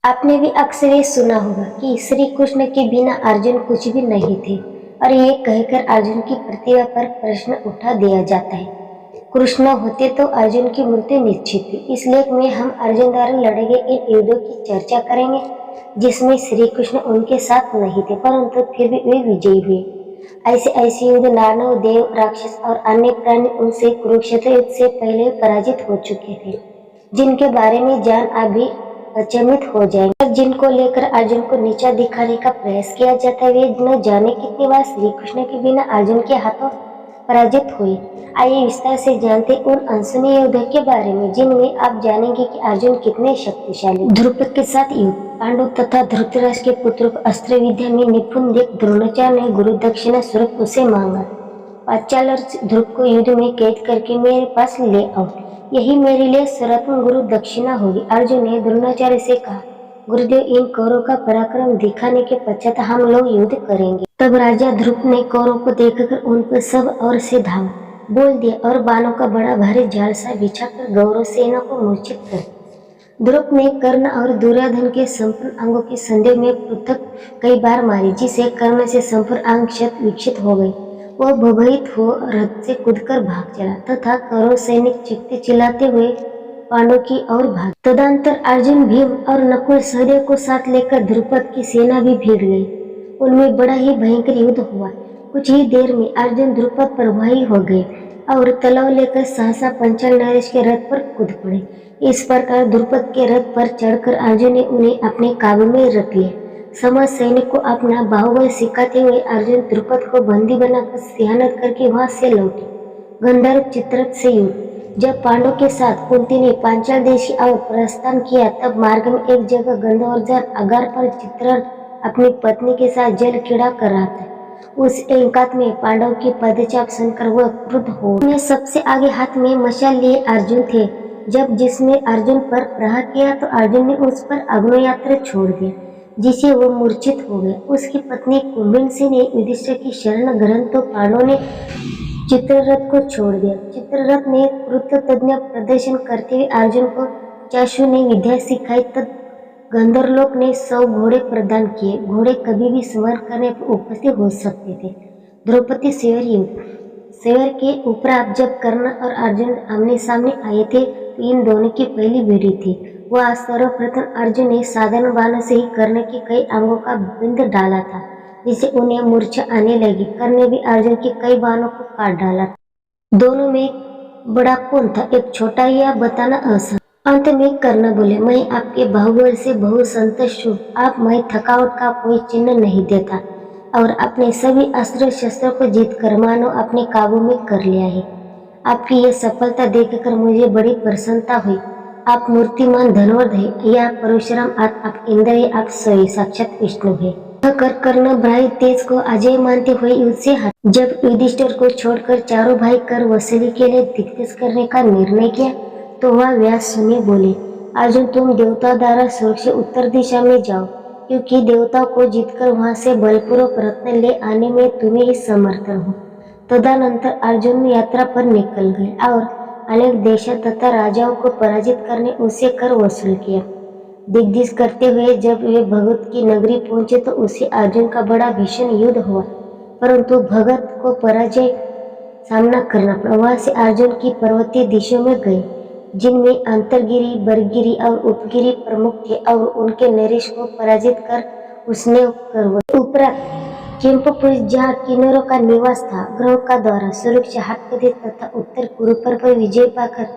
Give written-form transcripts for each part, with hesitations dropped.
आपने भी अक्सर ये सुना होगा कि श्री कृष्ण के बिना अर्जुन कुछ भी नहीं थे और ये कहकर अर्जुन की प्रतिभा पर प्रश्न उठा दिया जाता है। कृष्ण होते तो अर्जुन की मृत्यु निश्चित थी। इस लेख में हम अर्जुन द्वारा लड़े गए इन युद्धों की चर्चा करेंगे जिसमें श्री कृष्ण उनके साथ नहीं थे परंतु फिर भी वे विजयी हुए। ऐसे ऐसे युद्ध दानव, देव, राक्षस और अन्य प्राणी उनसे कुरुक्षेत्र युद्ध से पहले पराजित हो चुके थे, जिनके बारे में जान अभी अचंभित हो जाएंगे। जिनको लेकर अर्जुन को नीचा दिखाने का प्रयास किया जाता है वे न जाने कितनी बार श्री कृष्ण के बिना अर्जुन के हाथों पराजित हुए। आइए विस्तार से जानते उन अनसुने युद्ध के बारे में जिनमें आप जानेंगे कि अर्जुन कितने शक्तिशाली। द्रुपद के साथ युद्ध। पांडु तथा धृतराष्ट्र के पुत्र को अस्त्र विद्या में निपुण देख द्रोणाचार्य ने गुरु दक्षिणा स्वरूप उसे मांगा। पांचाल ध्रुव को युद्ध में कैद करके मेरे पास ले आओ, यही मेरे लिए सर्वोत्तम गुरु दक्षिणा होगी। अर्जुन ने द्रोणाचार्य से कहा, गुरुदेव इन कौरवों का पराक्रम दिखाने के पश्चात हम लोग युद्ध करेंगे। तब राजा ध्रुव ने कौरवों को देखकर उन पर सब और से धावा, बोल दिया और बाणों का बड़ा भारी जाल सा बिछाकर गौरव सेना को मूर्छित कर। ध्रुव ने कर्ण और दुर्योधन के संपूर्ण अंगों की संधि में पृथक कई बार मारी, जिसे कर्ण से संपूर्ण अंग क्षत विक्षित हो गए। वह भयभीत हो रथ से कूदकर भाग चला तथा कौरव सैनिक चीखते चिल्लाते हुए पांडवों की ओर भागे। तदंतर अर्जुन, भीम और नकुल सहदेव को साथ लेकर द्रुपद की सेना भी भिड़ गई। उनमें बड़ा ही भयंकर युद्ध हुआ। कुछ ही देर में अर्जुन द्रुपद पर भारी हो गए और तलवार लेकर सहसा पंचाल नरेश के रथ पर कूद पड़े। इस प्रकार द्रुपद के रथ पर चढ़कर अर्जुन ने उन्हें अपने काबू में रख लिया। समस्त सैनिक को अपना बाहुबल सिखाते हुए अर्जुन द्रुपद को बंदी बनाकर सियानत करके वहां से लौटे। गंधर्व चित्ररथ से युद्ध। जब पांडवों के साथ कुंती ने पांचाल देश की ओर प्रस्थान किया तब मार्ग में एक जगह गंधर्व अगार पर चित्ररथ अपनी पत्नी के साथ जल क्रीड़ा कर रहा था। उस एकांत में पांडव की पदचाप सुनकर वह क्रुद्ध हो उन्हें सबसे आगे हाथ में मशाल लिए अर्जुन थे। जब जिसने अर्जुन पर प्रहार किया तो अर्जुन ने उस पर अग्नियास्त्र छोड़ दिया, जिसे वो मूर्छित हो गया। उसकी पत्नी कुंभिन ने युधिष्ठिर की शरण ग्रहण तो पांडवों ने चित्ररथ को छोड़ दिया। चित्ररथ ने कृतज्ञ प्रदर्शन करते हुए अर्जुन को चाशु ने विद्या सिखाई। तब गंधर्वलोक ने 100 घोड़े प्रदान किए। घोड़े कभी भी सवार करने पर उपस्थित हो सकते थे। द्रौपदी सेवर युद्ध। सेवर के उपरांत जब कर्ण और अर्जुन आमने सामने आए थे तो इन दोनों की पहली भिड़ी थी। वह सर्वप्रथम अर्जुन ने साधारण बाणों से ही कर्ण के कई अंगों का बिंद डाला था, जिससे उन्हें मूर्छा आने लगी। कर्ण ने भी अर्जुन के कई बाणों को काट डाला। दोनों में बड़ा कौन था, एक छोटा या बताना आसान। अंत में कर्ण बोले, मैं आपके बाहुबल से बहुत संतुष्ट हूँ। आप मैं थकावट का कोई चिन्ह नहीं देता और अपने सभी अस्त्र शस्त्रों को जीतकर मानो अपने काबू में कर लिया है। आपकी यह सफलता देखकर मुझे बड़ी प्रसन्नता हुई। आप मूर्तिमान धनवर्ध है या परशुराम, आप इंद्र है, आप स्वयं साक्षात विष्णु है। कर कर्ण भाई तेज को अजय मानते हुए युद्ध से हटे। जब युधिष्ठिर को छोड़कर चारों भाई कर वसूली के लिए दिग्देश करने का निर्णय किया तो वह व्यास सुने बोले, अर्जुन तुम देवता द्वारा सुरक्षित उत्तर दिशा में जाओ, क्योंकि देवताओं को जीतकर वहां से बलपूर्वक रत्न ले आने में तुम्हें ही समर्थन हो। तदनंतर अर्जुन यात्रा पर निकल गए और अनेक देशों तथा राजाओं को पराजित करने उसे कर वसूल किया। दिग्देश करते हुए जब वे भगत की नगरी पहुंचे तो उसे अर्जुन का बड़ा भीषण युद्ध हुआ, परंतु भगत को पराजय सामना करना पड़ा। वहां से अर्जुन की पर्वतीय दिशाओं में गए, जिनमें अंतरगिरी, बरगिरी और उपगिरी प्रमुख थे और उनके नरेश को पराजित कर उसने उपरांत केम्पपुरी, जहाँ किन्नरों का निवास था, ग्रहों का द्वारा सुरक्षा हटकर तथा उत्तर कुरुपर पर विजय पाकर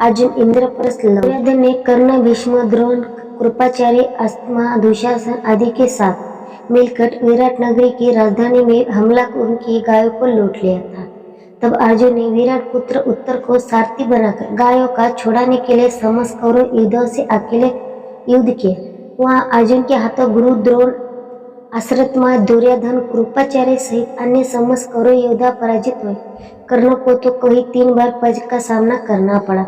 अर्जुन इंद्रप्रस्थ लौटे। दुर्योधन ने कर्ण, भीष्म, द्रोण, कृपाचार्य, अस्थमा, दुशासन आदि के साथ मिलकर विराट नगरी की राजधानी में हमला उनकी गायों को लूट लिया था। तब अर्जुन ने विराट पुत्र उत्तर को सारथी बनाकर गायों का छुड़ाने के लिए समस्त कौरव युद्धों से अकेले युद्ध किया। वहां अर्जुन के हाथों गुरु द्रोण, अश्वत्थामा, दुर्योधन, कृपाचार्य सहित अन्य समस्त कौरव योद्धा पराजित हुए। कर्ण को तो कहीं 3 बार पराजय का सामना करना पड़ा।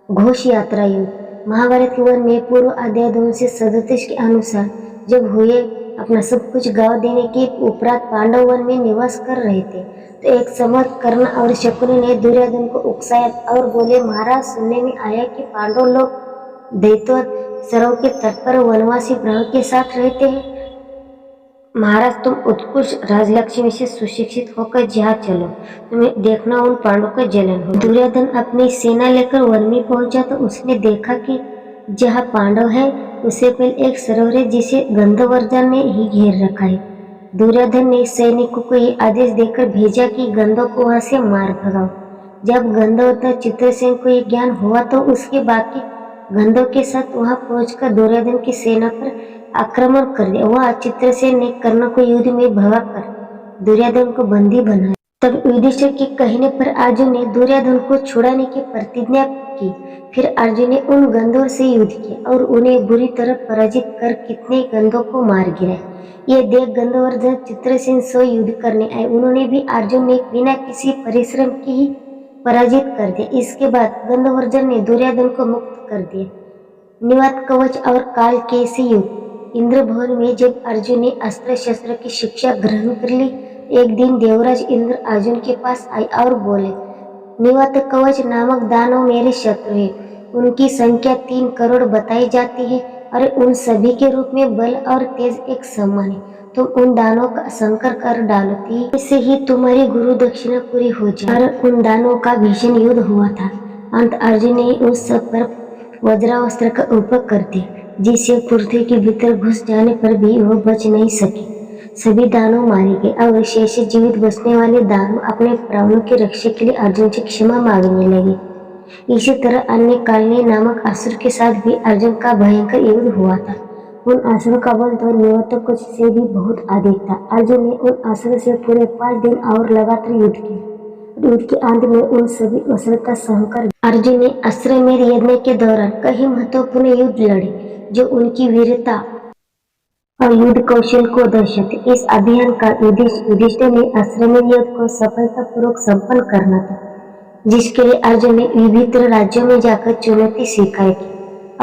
घोष यात्रा युद्ध। महाभारत के वन में पूर्व अध्याय 237 के अनुसार जब हुए अपना सब कुछ गाँव देने के उपरांत पांडव वन में निवास कर रहे थे तो एक समय कर्ण और शकुनि ने दुर्योधन को उकसाया और बोले, महाराज सुनने में आया कि पांडव लोग दैत्य सरोवर के तट पर वनवासी ब्रह्म के साथ रहते हैं। महाराज, तुम उत्कृष्ट राजलक्ष्मी से सुशिक्षित होकर जहाँ चलो, तुम्हें देखना उन पांडवों का जलन हो। दुर्योधन अपनी सेना लेकर वन में पहुंचा तो उसने देखा कि जहाँ पांडव है उससे पहले एक सरोवर है जिसे गंधर्वराजा ने ही घेर रखा है। दुर्योधन ने सैनिकों को ये आदेश देकर भेजा कि गंधर्व को वहां से मार भगाओ। जब गंधर्व चित्रसेन को ये ज्ञान हुआ तो उसके बाकी गंधर्व के साथ वहां पहुंचकर दुर्योधन की सेना पर आक्रमण कर दिया। वह चित्रसेन ने कर्ण को युद्ध में भगाकर दुर्योधन को बंदी बनाया। तब युधिष्ठिर के कहने पर अर्जुन ने दुर्योधन को छुड़ाने की प्रतिज्ञा की। फिर अर्जुन ने उन गंधर्व से युद्ध किया और उन्हें बुरी तरह पराजित कर कितने गंधर्व को मार गिराया। ये देख गंधर्व चित्रसेन से युद्ध करने आए। उन्होंने भी अर्जुन ने बिना किसी परिश्रम के ही पराजित कर दिया। इसके बाद गंधर्व ने दुर्योधन को मुक्त कर दिया। निवात कवच और काल के से युद्ध। इंद्र भवन में जब अर्जुन ने अस्त्र शस्त्र की शिक्षा ग्रहण कर ली, एक दिन देवराज इंद्र अर्जुन के पास आए और बोले, निवात कवच नामक दानव मेरे शत्रु है। उनकी संख्या 3 करोड़ बताई जाती है और उन सभी के रूप में बल और तेज एक समान है। तुम उन दानों का संकर कर डालती, इससे ही तुम्हारी गुरु दक्षिणा पूरी हो जाए। और उन दानों का भीषण युद्ध हुआ था। अंत अर्जुन ने उस सब पर वज्रास्त्र का उपयोग कर दिया, जिससे पृथ्वी के भीतर घुस जाने पर भी वह बच नहीं सके। सभी दानव मारे गए और शेष जीवित बचने वाले दानव अपने प्राणों की रक्षा के लिए अर्जुन से क्षमा मांगने लगे। इसी तरह अन्य कालनेय नामक असुर के साथ भी अर्जुन का भयंकर युद्ध हुआ था। उन असुरों का बल तो निवत कुछ से भी बहुत अधिक था। अर्जुन ने उन असुरों से पूरे 5 दिन और लगातार युद्ध किया। युद्ध के अंत में उन सभी असुरों का सहकर अर्जुन ने अश्वमेध यज्ञ के दौरान कई महत्वपूर्ण युद्ध लड़े, जो उनकी वीरता और युद्ध कौशल को दर्शाते। इस अभियान का उद्देश्य युधिष्ठिर ने अश्वमेध युद्ध को सफलतापूर्वक संपन्न करना था, जिसके लिए अर्जुन ने विभिन्न राज्यों में जाकर चुनौती स्वीकार की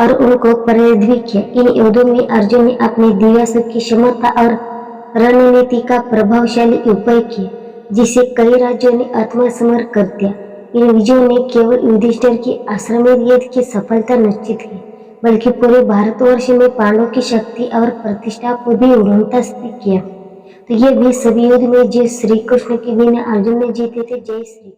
और उनको प्रेरित भी किया। इन युद्धों में अर्जुन ने अपने दिव्यास्त्र की क्षमता और रणनीति का प्रभावशाली उपयोग किया, जिसे कई राज्यों ने आत्मसमर्पण कर दिया। इन विजयों ने केवल युधिष्ठिर की अश्वमेध युद्ध की सफलता निश्चित की, बल्कि पूरे भारतवर्ष में पांडवों की शक्ति और प्रतिष्ठा को भी उन्नत किया। तो ये भी सभी युद्ध में जो श्री कृष्ण के बिना अर्जुन ने जीते थे। जय श्री